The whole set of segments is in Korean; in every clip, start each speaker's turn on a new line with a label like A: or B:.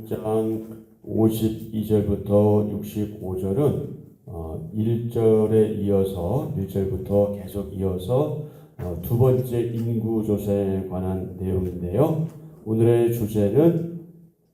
A: 1장 52절부터 65절은 1절에 이어서 1절부터 계속 이어서 두 번째 인구조사에 관한 내용인데요. 오늘의 주제는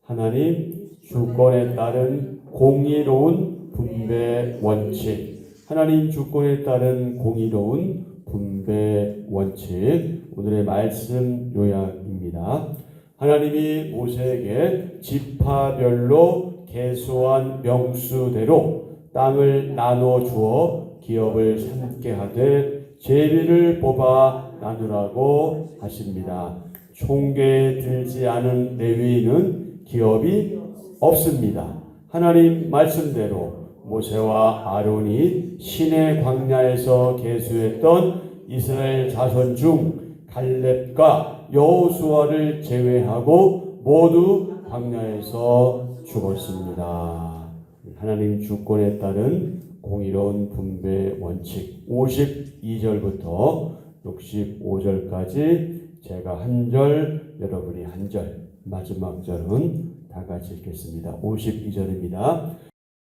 A: 하나님 주권에 따른 공의로운 분배 원칙. 하나님 주권에 따른 공의로운 분배 원칙. 오늘의 말씀 요약입니다. 하나님이 모세에게 지파별로 계수한 명수대로 땅을 나누어 주어 기업을 삼게 하되 제비를 뽑아 나누라고 하십니다. 총계에 들지 않은 레위인은 기업이 없습니다. 하나님 말씀대로 모세와 아론이 시내 광야에서 계수했던 이스라엘 자손 중 갈렙과 여호수아를 제외하고 모두 광야에서 죽었습니다. 하나님 주권에 따른 공의로운 분배 원칙 52절부터 65절까지 제가 한 절, 여러분이 한 절, 마지막 절은 다 같이 읽겠습니다. 52절입니다.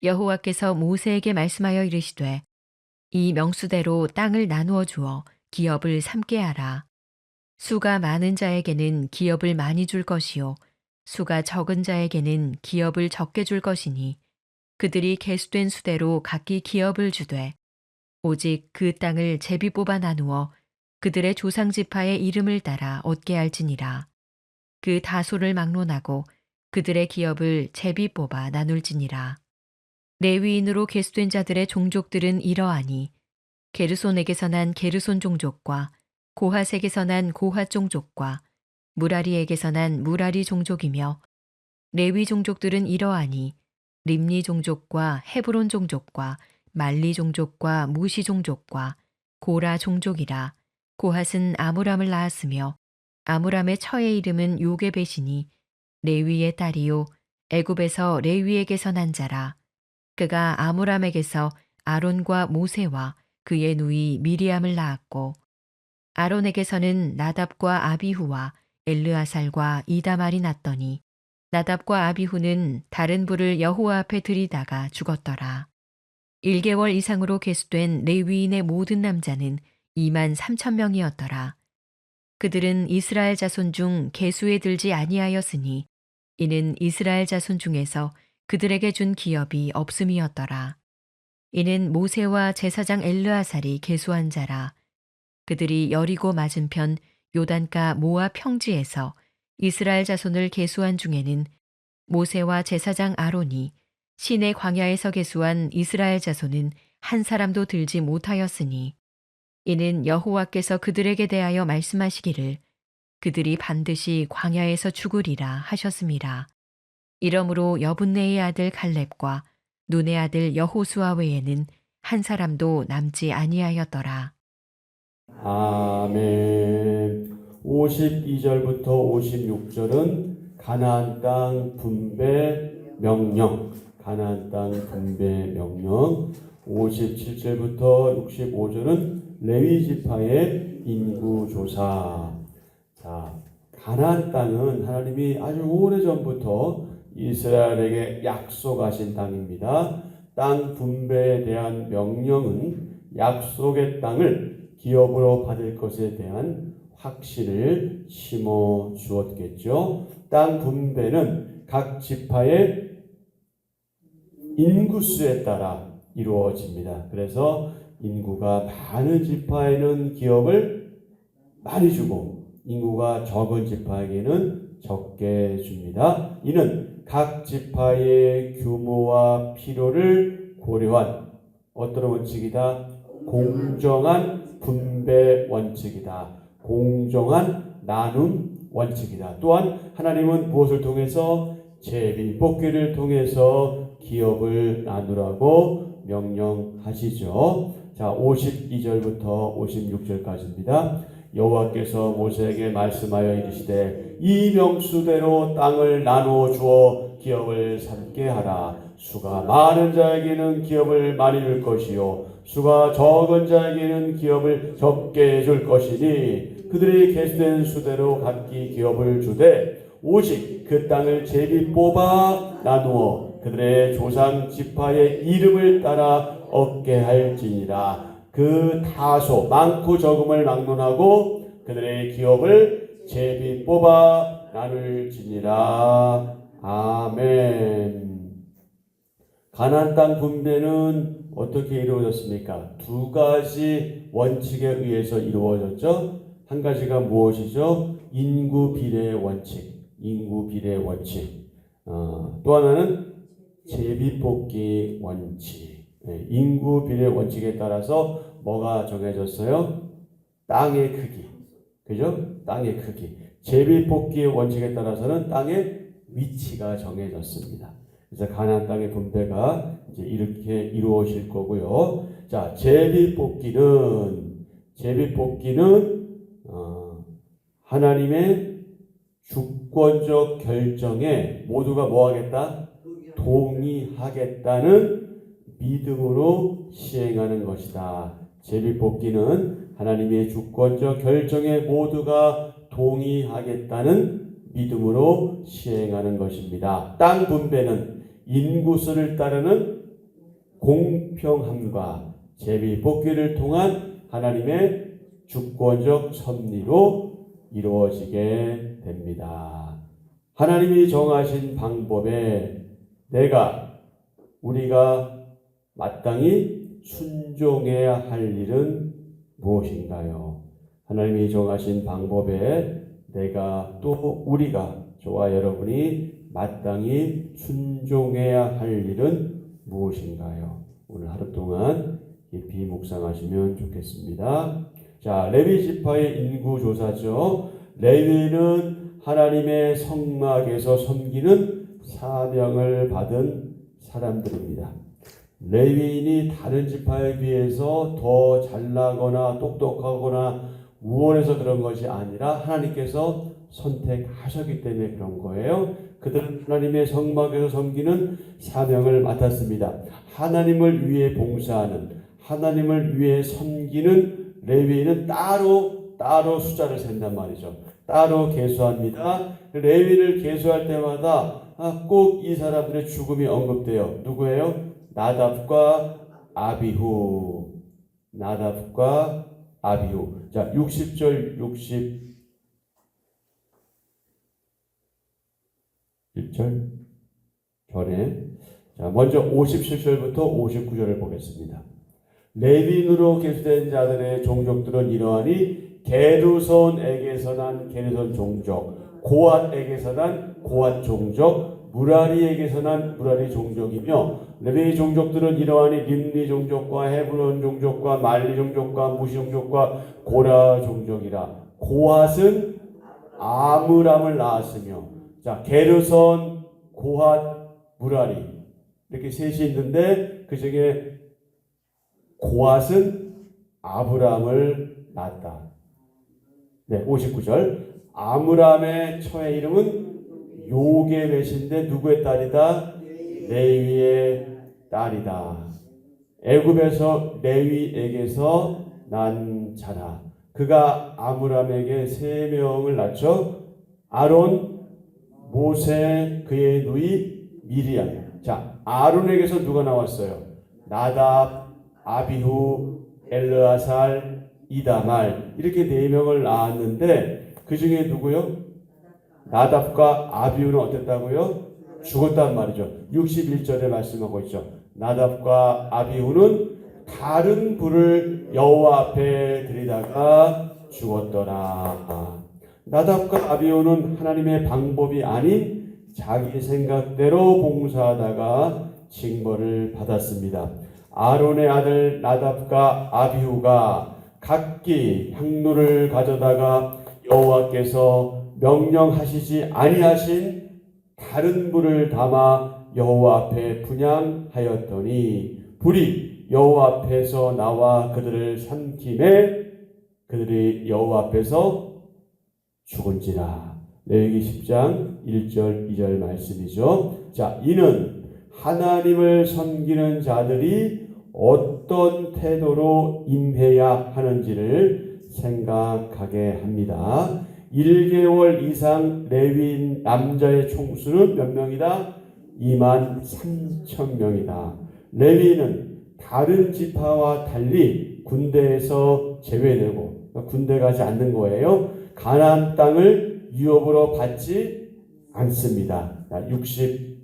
B: 여호와께서 모세에게 말씀하여 이르시되 이 명수대로 땅을 나누어 주어 기업을 삼게 하라. 수가 많은 자에게는 기업을 많이 줄 것이요 수가 적은 자에게는 기업을 적게 줄 것이니 그들이 계수된 수대로 각기 기업을 주되 오직 그 땅을 제비 뽑아 나누어 그들의 조상 지파의 이름을 따라 얻게 할지니라. 그 다소를 막론하고 그들의 기업을 제비 뽑아 나눌지니라. 레위인으로 계수된 자들의 종족들은 이러하니 게르손에게서 난 게르손 종족과 고핫에게서 난 고핫 종족과 무라리에게서 난 무라리 종족이며 레위 종족들은 이러하니 림니 종족과 헤브론 종족과 말리 종족과 무시 종족과 고라 종족이라. 고핫은 아므람을 낳았으며 아므람의 처의 이름은 요게벳이니 레위의 딸이요 애굽에서 레위에게서 난 자라. 그가 아므람에게서 아론과 모세와 그의 누이 미리암을 낳았고 아론에게서는 나답과 아비후와 엘르아살과 이다말이 났더니 나답과 아비후는 다른 불을 여호와 앞에 들이다가 죽었더라. 1개월 이상으로 계수된 레위인의 모든 남자는 23,000명이었더라. 그들은 이스라엘 자손 중 계수에 들지 아니하였으니 이는 이스라엘 자손 중에서 그들에게 준 기업이 없음이었더라. 이는 모세와 제사장 엘르아살이 계수한 자라. 그들이 여리고 맞은편 요단가 모압 평지에서 이스라엘 자손을 계수한 중에는 모세와 제사장 아론이 시내 광야에서 계수한 이스라엘 자손은 한 사람도 들지 못하였으니 이는 여호와께서 그들에게 대하여 말씀하시기를 그들이 반드시 광야에서 죽으리라 하셨습니다. 이러므로 여분네의 아들 갈렙과 눈의 아들 여호수아 외에는 한 사람도 남지 아니하였더라.
A: 아멘. 52절부터 56절은 가나안 땅 분배 명령, 가나안 땅 분배 명령. 57절부터 65절은 레위 지파의 인구 조사. 자, 가나안 땅은 하나님이 아주 오래전부터 이스라엘에게 약속하신 땅입니다. 땅 분배에 대한 명령은 약속의 땅을 기업으로 받을 것에 대한 확신을 심어 주었겠죠. 땅 분배는 각 지파의 인구수에 따라 이루어집니다. 그래서 인구가 많은 지파에는 기업을 많이 주고 인구가 적은 지파에게는 적게 줍니다. 이는 각 지파의 규모와 필요를 고려한 어떤 원칙이다? 공정한 분배 원칙이다. 공정한 나눔 원칙이다. 또한 하나님은 무엇을 통해서? 제비 뽑기를 통해서 기업을 나누라고 명령하시죠. 자, 52절부터 56절까지입니다. 여호와께서 모세에게 말씀하여 이르시되 이 명수대로 땅을 나누어 주어 기업을 삼게 하라. 수가 많은 자에게는 기업을 많이 줄 것이요 수가 적은 자에게는 기업을 적게 줄 것이니 그들이 계수된 수대로 각기 기업을 주되 오직 그 땅을 제비 뽑아 나누어 그들의 조상 지파의 이름을 따라 얻게 할지니라. 그 다소 많고 적음을 막론하고 그들의 기업을 제비 뽑아 나눌지니라. 아멘. 가나안 땅 분배는 어떻게 이루어졌습니까? 두 가지 원칙에 의해서 이루어졌죠. 한 가지가 무엇이죠? 인구 비례 원칙. 인구 비례 원칙. 또 하나는 제비 뽑기 원칙. 인구 비례 원칙에 따라서 뭐가 정해졌어요? 땅의 크기. 그죠? 땅의 크기. 제비 뽑기 원칙에 따라서는 땅의 위치가 정해졌습니다. 그래서 가나안 땅의 분배가 이제 이렇게 이루어질 거고요. 자, 제비 뽑기는 하나님의 주권적 결정에 모두가 뭐 하겠다? 동의하겠다는 믿음으로 시행하는 것이다. 제비 뽑기는 하나님의 주권적 결정에 모두가 동의하겠다는 믿음으로 시행하는 것입니다. 땅 분배는 인구수를 따르는 공평함과 제비 뽑기를 통한 하나님의 주권적 섭리로 이루어지게 됩니다. 하나님이 정하신 방법에 우리가 마땅히 순종해야 할 일은 무엇인가요? 하나님이 정하신 방법에 우리가 저와 여러분이 마땅히 순종해야 할 일은 무엇인가요? 오늘 하루 동안 깊이 묵상하시면 좋겠습니다. 자, 레위 지파의 인구 조사죠. 레위는 하나님의 성막에서 섬기는 사명을 받은 사람들입니다. 레위인이 다른 지파에 비해서 더 잘나거나 똑똑하거나 우월해서 그런 것이 아니라 하나님께서 선택하셨기 때문에 그런 거예요. 그들은 하나님의 성막에서 섬기는 사명을 맡았습니다. 하나님을 위해 봉사하는, 하나님을 위해 섬기는 레위인은 따로 숫자를 센단 말이죠. 따로 계수합니다. 레위를 계수할 때마다 꼭 이 사람들의 죽음이 언급돼요. 누구예요? 나답과 아비후. 자, 60절, 61절 전에, 자, 먼저 57절부터 59절을 보겠습니다. 레위인으로 계수된 자들의 종족들은 이러하니 게르손에게서 난 게르손 종족, 고앗에게서 난 고앗 종족, 무라리에게서 난 무라리 종족이며, 레위 종족들은 이러하니 림리 종족과 헤브론 종족과 말리 종족과 무시 종족과 고라 종족이라. 고앗은 아므람을 낳았으며, 자, 게르손, 고앗, 무라리 이렇게 셋이 있는데 그 중에 고앗은 아브람을 낳았다. 네, 59절. 아므람의 처의 이름은 요게벳인데 누구의 딸이다? 레위의 딸이다. 애굽에서 레위에게서 난 자라. 그가 아므람에게 3명을 낳죠. 아론, 모세, 그의 누이 미리암. 자, 아론에게서 누가 나왔어요? 나답, 아비후, 엘르아살, 이다말. 이렇게 4명을 낳았는데 그 중에 누구요? 나답과 아비후는 어땠다고요? 죽었단 말이죠. 61절에 말씀하고 있죠. 나답과 아비후는 다른 불을 여호와 앞에 들이다가 죽었더라. 나답과 아비후는 하나님의 방법이 아닌 자기 생각대로 봉사하다가 징벌을 받았습니다. 아론의 아들 나답과 아비후가 각기 향로를 가져다가 여호와께서 명령하시지 아니하신 다른 불을 담아 여호와 앞에 분향하였더니 불이 여호와 앞에서 나와 그들을 삼키매 그들이 여호와 앞에서 죽은지라. 레위기 10장 1절 2절 말씀이죠. 자, 이는 하나님을 섬기는 자들이 어떤 태도로 임해야 하는지를 생각하게 합니다. 1개월 이상 레위인 남자의 총수는 몇 명이다? 23,000명이다. 레위인은 다른 지파와 달리 군대에서 제외되고 군대 가지 않는 거예요. 가나안 땅을 유업으로 받지 않습니다. 62절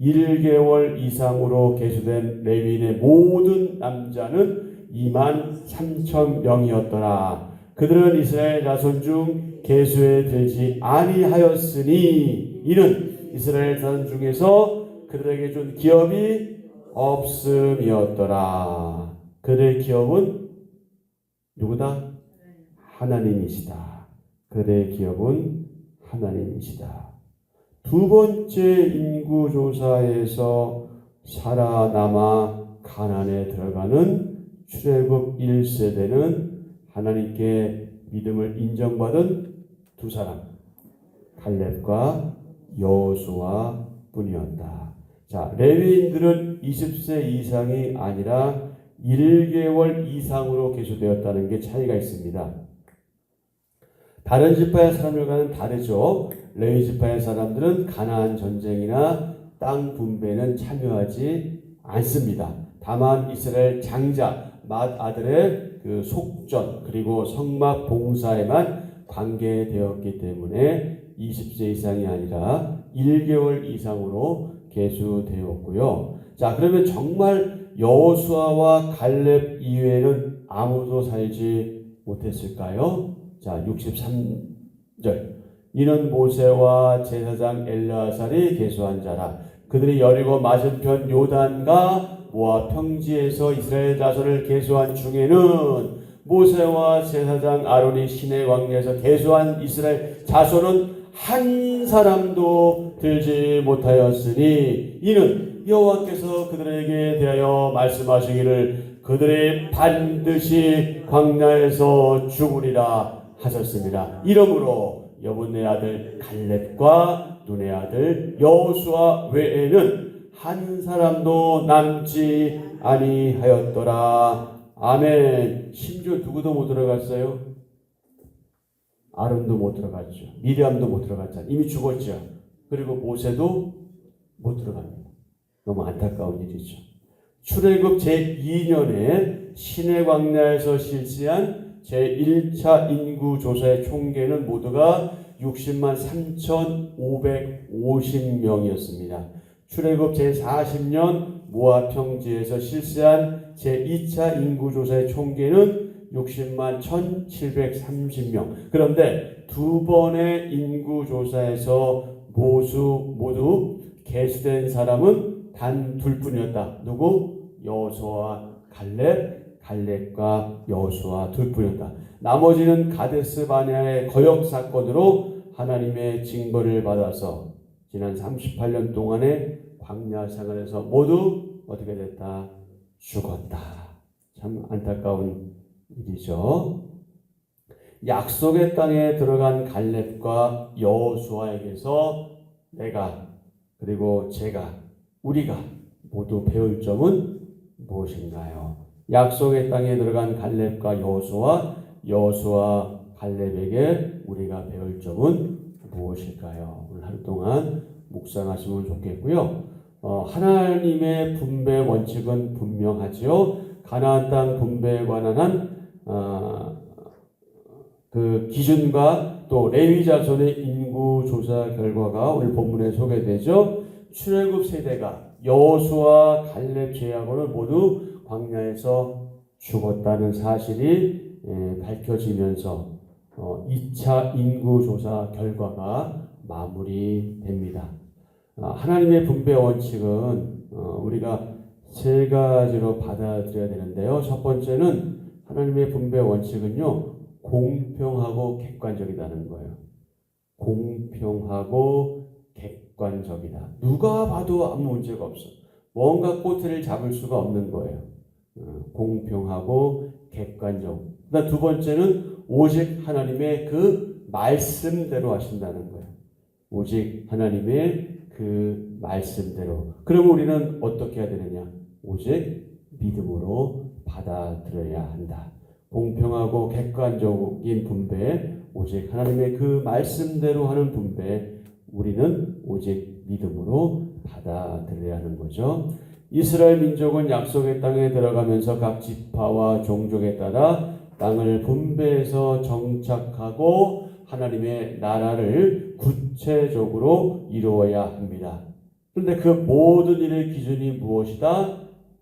A: 1개월 이상으로 계수된 레위인의 모든 남자는 23,000명이었더라. 그들은 이스라엘 자손 중 계수에 들지 아니하였으니 이는 이스라엘 자손 중에서 그들에게 준 기업이 없음이었더라. 그들의 기업은 누구다? 하나님이시다. 그들의 기업은 하나님이시다. 두 번째 인구조사에서 살아남아 가나안에 들어가는 출애굽 1세대는 하나님께 믿음을 인정받은 두 사람, 갈렙과 여호수아 뿐이었다. 자, 레위인들은 20세 이상이 아니라 1개월 이상으로 계수되었다는 게 차이가 있습니다. 다른 지파의 사람들과는 다르죠. 레위 지파의 사람들은 가나안 전쟁이나 땅 분배는 참여하지 않습니다. 다만 이스라엘 장자, 맏아들의 그 속전 그리고 성막 봉사에만 관계되었기 때문에 20세 이상이 아니라 1개월 이상으로 계수되었고요. 자, 그러면 정말 여호수아와 갈렙 이외에는 아무도 살지 못했을까요? 자, 63절. 이는 모세와 제사장 엘르아살이 계수한 자라. 그들이 여리고 맞은편 요단과 모압 평지에서 이스라엘 자손을 계수한 중에는 모세와 제사장 아론이 시내 광야에서 계수한 이스라엘 자손은 한 사람도 들지 못하였으니 이는 여호와께서 그들에게 대하여 말씀하시기를 그들이 반드시 광야에서 죽으리라 하셨습니다. 이러므로 여분의 아들 갈렙과 눈의 아들 여호수아 외에는 한 사람도 남지 아니하였더라. 아멘. 심지어 누구도 못 들어갔어요? 아론도 못 들어갔죠. 미리암도 못 들어갔잖아요. 이미 죽었죠. 그리고 모세도 못 들어갑니다. 너무 안타까운 일이죠. 출애굽 제2년에 시내 광야에서 실시한 제1차 인구조사의 총계는 모두가 60만 3,550명이었습니다. 출애굽 제40년 모압 평지에서 실시한 제2차 인구조사의 총계는 60만 1,730명. 그런데 두 번의 인구조사에서 모두 계수된 사람은 단 둘뿐이었다. 누구? 여호수아 갈렙과 여호수아 둘뿐이었다. 나머지는 가데스 바네아의 거역 사건으로 하나님의 징벌을 받아서 지난 38년 동안의 광야 생활에서 모두 어떻게 됐다? 죽었다. 참 안타까운 일이죠. 약속의 땅에 들어간 갈렙과 여호수아에게서 내가 그리고 제가 우리가 모두 배울 점은 무엇인가요? 약속의 땅에 들어간 갈렙과 여호수아 갈렙에게 우리가 배울 점은 무엇일까요? 오늘 하루 동안 묵상하시면 좋겠고요. 하나님의 분배 원칙은 분명하지요. 가나안 땅 분배에 관한 그 기준과 또 레위 자손의 인구 조사 결과가 오늘 본문에 소개되죠. 출애굽 세대가 여호수아 갈렙 제하고는 모두 광야에서 죽었다는 사실이 밝혀지면서 2차 인구 조사 결과가 마무리됩니다. 하나님의 분배 원칙은 우리가 세 가지로 받아들여야 되는데요. 첫 번째는 하나님의 분배 원칙은요, 공평하고 객관적이라는 거예요. 공평하고 객관적이다. 누가 봐도 아무 문제가 없어. 뭔가 꼬투리를 잡을 수가 없는 거예요. 공평하고 객관적. 그다음 두 번째는 오직 하나님의 그 말씀대로 하신다는 거예요. 오직 하나님의 그 말씀대로. 그럼 우리는 어떻게 해야 되느냐? 오직 믿음으로 받아들여야 한다. 공평하고 객관적인 분배, 오직 하나님의 그 말씀대로 하는 분배, 우리는 오직 믿음으로 받아들여야 하는 거죠. 이스라엘 민족은 약속의 땅에 들어가면서 각 지파와 종족에 따라 땅을 분배해서 정착하고 하나님의 나라를 구체적으로 이루어야 합니다. 그런데 그 모든 일의 기준이 무엇이다?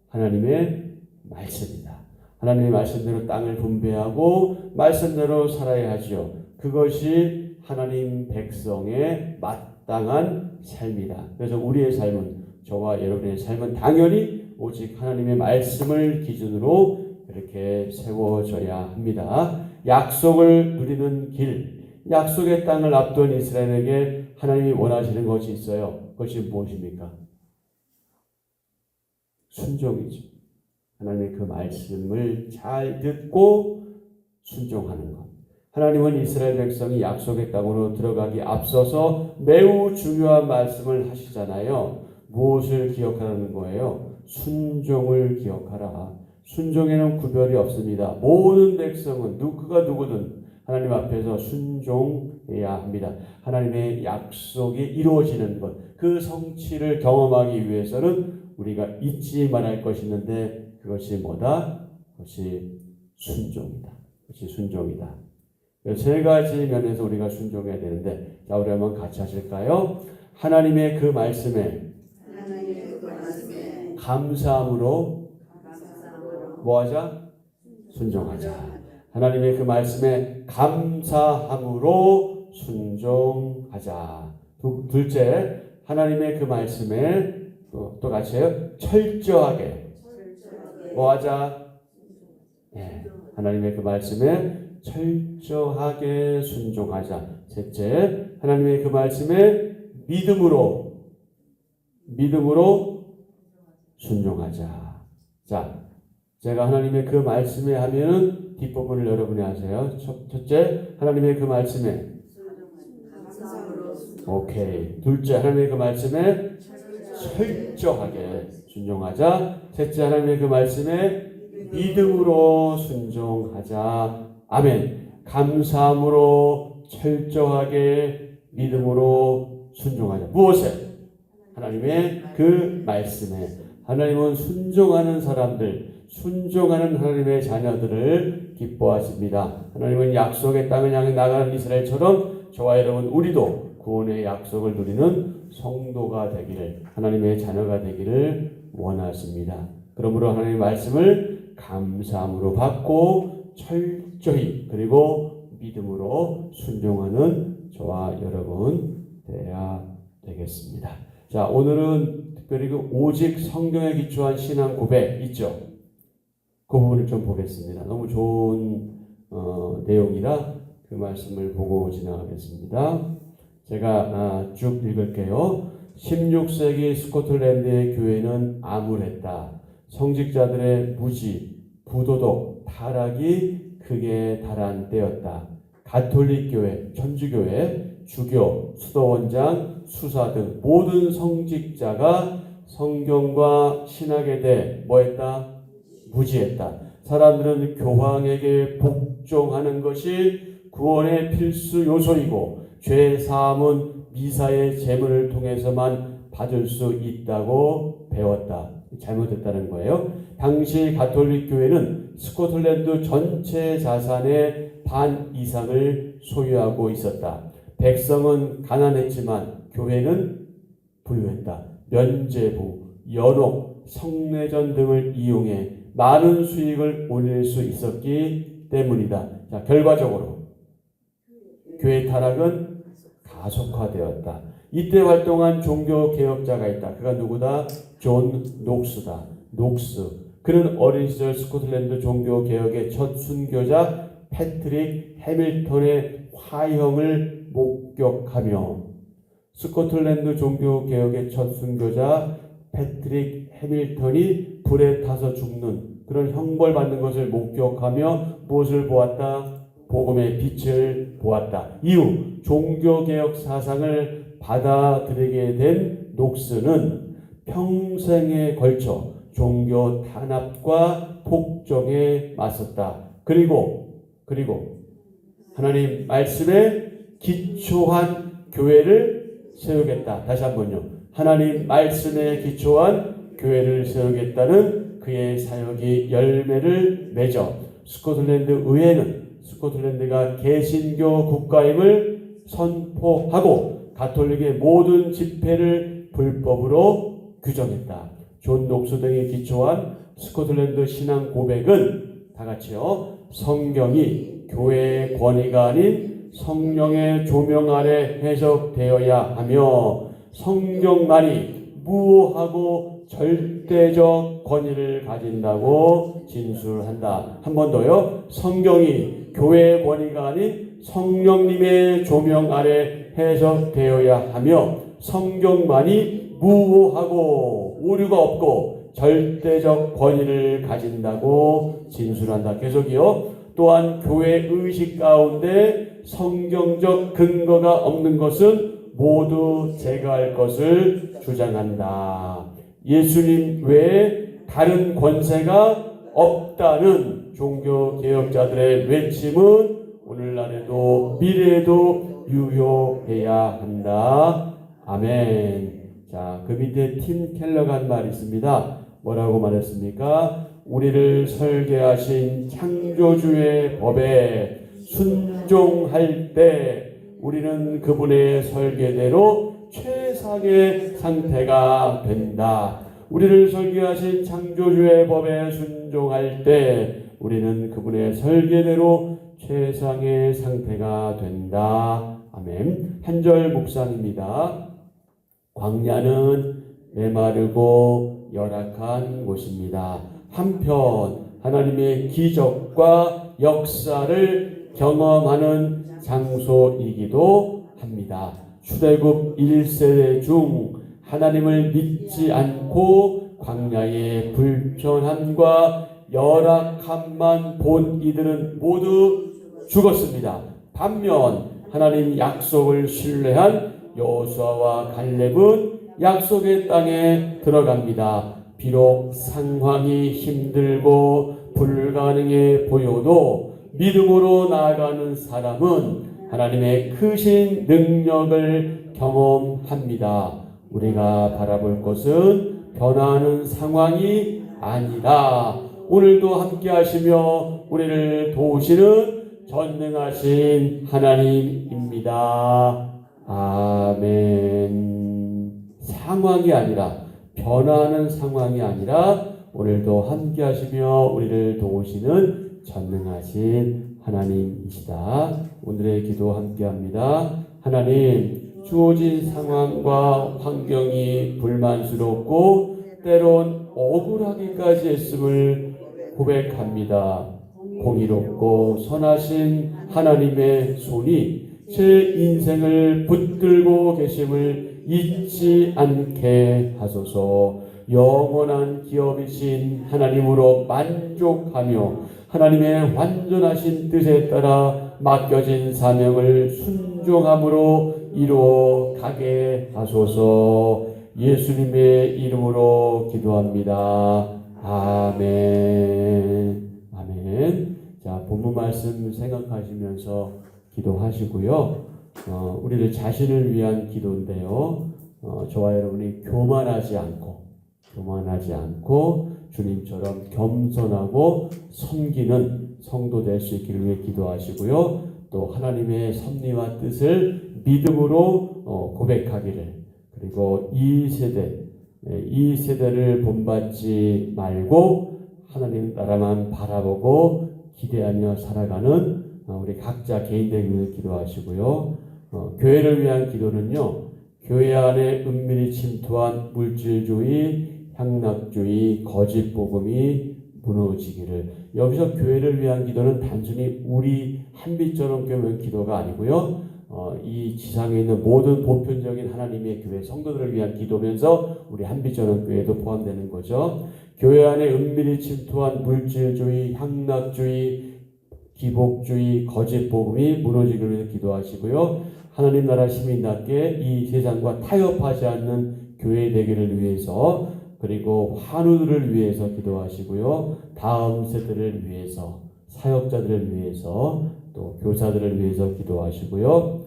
A: 하나님의 말씀이다. 하나님의 말씀대로 땅을 분배하고 말씀대로 살아야 하죠. 그것이 하나님 백성의 마땅한 삶이다. 그래서 우리의 삶은, 저와 여러분의 삶은 당연히 오직 하나님의 말씀을 기준으로 그렇게 세워져야 합니다. 약속을 누리는 길, 약속의 땅을 앞둔 이스라엘에게 하나님이 원하시는 것이 있어요. 그것이 무엇입니까? 순종이죠. 하나님의 그 말씀을 잘 듣고 순종하는 것. 하나님은 이스라엘 백성이 약속의 땅으로 들어가기 앞서서 매우 중요한 말씀을 하시잖아요. 무엇을 기억하라는 거예요? 순종을 기억하라. 순종에는 구별이 없습니다. 모든 백성은 그가 누구든 하나님 앞에서 순종해야 합니다. 하나님의 약속이 이루어지는 것, 그 성취를 경험하기 위해서는 우리가 잊지 말할 것이 있는데 그것이 뭐다? 그것이 순종이다. 그것이 순종이다. 세 가지 면에서 우리가 순종해야 되는데, 자, 우리 한번 같이 하실까요? 하나님의 그 말씀에 감사함으로 뭐하자? 순종하자. 하나님의 그 말씀에 감사함으로 순종하자. 둘째, 하나님의 그 말씀에 또 같이 해요. 철저하게 뭐하자? 네, 하나님의 그 말씀에 철저하게 순종하자. 셋째, 하나님의 그 말씀에 믿음으로 순종하자. 자, 제가 하나님의 그 말씀에 하면은 뒷부분을 여러분이 하세요. 첫째, 하나님의 그 말씀에 오케이. 둘째, 하나님의 그 말씀에 철저하게 순종하자. 셋째, 하나님의 그 말씀에 믿음으로 순종하자. 아멘. 감사함으로 철저하게 믿음으로 순종하자. 무엇에? 하나님의 그 말씀에. 하나님은 순종하는 사람들, 순종하는 하나님의 자녀들을 기뻐하십니다. 하나님은 약속의 땅을 향해 나가는 이스라엘처럼 저와 여러분 우리도 구원의 약속을 누리는 성도가 되기를, 하나님의 자녀가 되기를 원하십니다. 그러므로 하나님의 말씀을 감사함으로 받고 철저히 그리고 믿음으로 순종하는 저와 여러분 되어야 되겠습니다. 자, 오늘은 특별히 그 오직 성경에 기초한 신앙 고백 있죠? 그 부분을 좀 보겠습니다. 너무 좋은 내용이라 그 말씀을 보고 지나가겠습니다. 제가 쭉 읽을게요. 16세기 스코틀랜드의 교회는 암울했다. 성직자들의 무지, 부도덕, 타락이 크게 달한 때였다. 가톨릭 교회, 천주교회, 주교, 수도원장, 수사 등 모든 성직자가 성경과 신학에 대해 뭐했다? 무지했다. 사람들은 교황에게 복종하는 것이 구원의 필수 요소이고 죄 사함은 미사의 제물을 통해서만 받을 수 있다고 배웠다. 잘못했다는 거예요. 당시 가톨릭 교회는 스코틀랜드 전체 자산의 반 이상을 소유하고 있었다. 백성은 가난했지만 교회는 부유했다. 면죄부, 연옥, 성례전 등을 이용해 많은 수익을 올릴 수 있었기 때문이다. 자, 결과적으로 교회 타락은 가속화되었다. 이때 활동한 종교 개혁자가 있다. 그가 누구다? 존 녹스다. 녹스. 그는 어린 시절 스코틀랜드 종교 개혁의 첫 순교자 패트릭 해밀턴의 화형을 목격하며 스코틀랜드 종교 개혁의 첫 순교자 패트릭 해밀턴이 불에 타서 죽는 그런 형벌받는 것을 목격하며 무엇을 보았다? 복음의 빛을 보았다. 이후 종교개혁 사상을 받아들이게 된 녹스는 평생에 걸쳐 종교 탄압과 폭정에 맞섰다. 그리고 하나님 말씀에 기초한 교회를 세우겠다. 다시 한번요. 하나님 말씀에 기초한 교회를 세우겠다는 그의 사역이 열매를 맺어 스코틀랜드 의회는 스코틀랜드가 개신교 국가임을 선포하고 가톨릭의 모든 집회를 불법으로 규정했다. 존 녹스 등이 기초한 스코틀랜드 신앙 고백은 다 같이요. 성경이 교회의 권위가 아닌 성령의 조명 아래 해석되어야 하며 성경만이 무오하고 절대적 권위를 가진다고 진술한다. 한 번 더요. 성경이 교회의 권위가 아닌 성령님의 조명 아래 해석되어야 하며 성경만이 무오하고 오류가 없고 절대적 권위를 가진다고 진술한다. 계속이요. 또한 교회 의식 가운데 성경적 근거가 없는 것은 모두 제거할 것을 주장한다. 예수님 외에 다른 권세가 없다는 종교개혁자들의 외침은 오늘날에도 미래에도 유효해야 한다. 아멘. 자, 그 밑에 팀 켈러가 한 말이 있습니다. 뭐라고 말했습니까? 우리를 설계하신 창조주의 법에 순종할 때 우리는 그분의 설계대로 최상의 상태가 된다. 우리를 설계하신 창조주의 법에 순종할 때 우리는 그분의 설계대로 최상의 상태가 된다. 아멘. 한 절 묵상입니다. 광야는 메마르고 열악한 곳입니다. 한편 하나님의 기적과 역사를 경험하는 장소이기도 합니다. 출애굽 1세대 중 하나님을 믿지 않고 광야의 불편함과 열악함만 본 이들은 모두 죽었습니다. 반면 하나님 약속을 신뢰한 여호수아와 갈렙은 약속의 땅에 들어갑니다. 비록 상황이 힘들고 불가능해 보여도 믿음으로 나아가는 사람은 하나님의 크신 능력을 경험합니다. 우리가 바라볼 것은 변화하는 상황이 아니라 오늘도 함께 하시며 우리를 도우시는 전능하신 하나님입니다. 아멘. 상황이 아니라 변화하는 상황이 아니라 오늘도 함께 하시며 우리를 도우시는 전능하신 하나님이시다. 오늘의 기도 함께 합니다. 하나님, 주어진 상황과 환경이 불만스럽고 때론 억울하기까지 했음을 고백합니다. 공의롭고 선하신 하나님의 손이 제 인생을 붙들고 계심을 잊지 않게 하소서. 영원한 기업이신 하나님으로 만족하며 하나님의 완전하신 뜻에 따라 맡겨진 사명을 순종함으로 이루어 가게 하소서. 예수님의 이름으로 기도합니다. 아멘. 아멘. 자, 본문 말씀 생각하시면서 기도하시고요. 우리를 자신을 위한 기도인데요. 저와 여러분이 교만하지 않고 주님처럼 겸손하고 섬기는 성도 될 수 있기를 위해 기도하시고요. 또 하나님의 섭리와 뜻을 믿음으로 고백하기를, 그리고 이 세대를 본받지 말고 하나님 나라만 바라보고 기대하며 살아가는 우리 각자 개인들을 위해 기도하시고요. 교회를 위한 기도는요, 교회 안에 은밀히 침투한 물질주의, 향락주의, 거짓 복음이 무너지기를. 여기서 교회를 위한 기도는 단순히 우리 한빛처럼 교회 기도가 아니고요, 이 지상에 있는 모든 보편적인 하나님의 교회 성도들을 위한 기도면서 우리 한빛처럼 교회도 포함되는 거죠. 교회 안에 은밀히 침투한 물질주의, 향락주의, 기복주의, 거짓 복음이 무너지기를 위해 기도하시고요. 하나님 나라 시민답게 이 세상과 타협하지 않는 교회 되기를 위해서, 그리고 환우들을 위해서 기도하시고요. 다음 세대를 위해서, 사역자들을 위해서 또 교사들을 위해서 기도하시고요.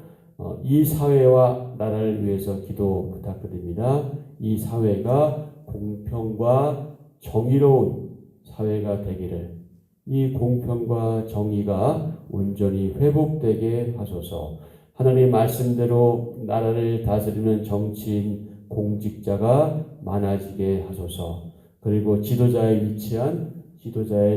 A: 이 사회와 나라를 위해서 기도 부탁드립니다. 이 사회가 공평과 정의로운 사회가 되기를, 이 공평과 정의가 온전히 회복되게 하소서. 하나님 말씀대로 나라를 다스리는 정치인, 공직자가 많아지게 하소서. 그리고 지도자의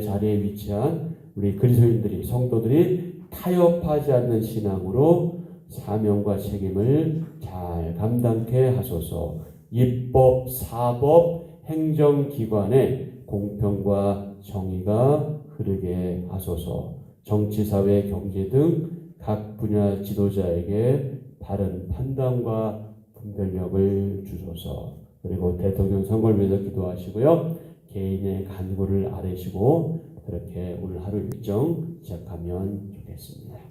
A: 자리에 위치한 우리 그리스도인들이, 성도들이 타협하지 않는 신앙으로 사명과 책임을 잘 감당케 하소서. 입법, 사법, 행정기관에 공평과 정의가 흐르게 하소서. 정치, 사회, 경제 등 각 분야 지도자에게 바른 판단과 분별력을 주소서. 그리고 대통령 선거를 위해서 기도하시고요. 개인의 간구를 아뢰시고 그렇게 오늘 하루 일정 시작하면 좋겠습니다.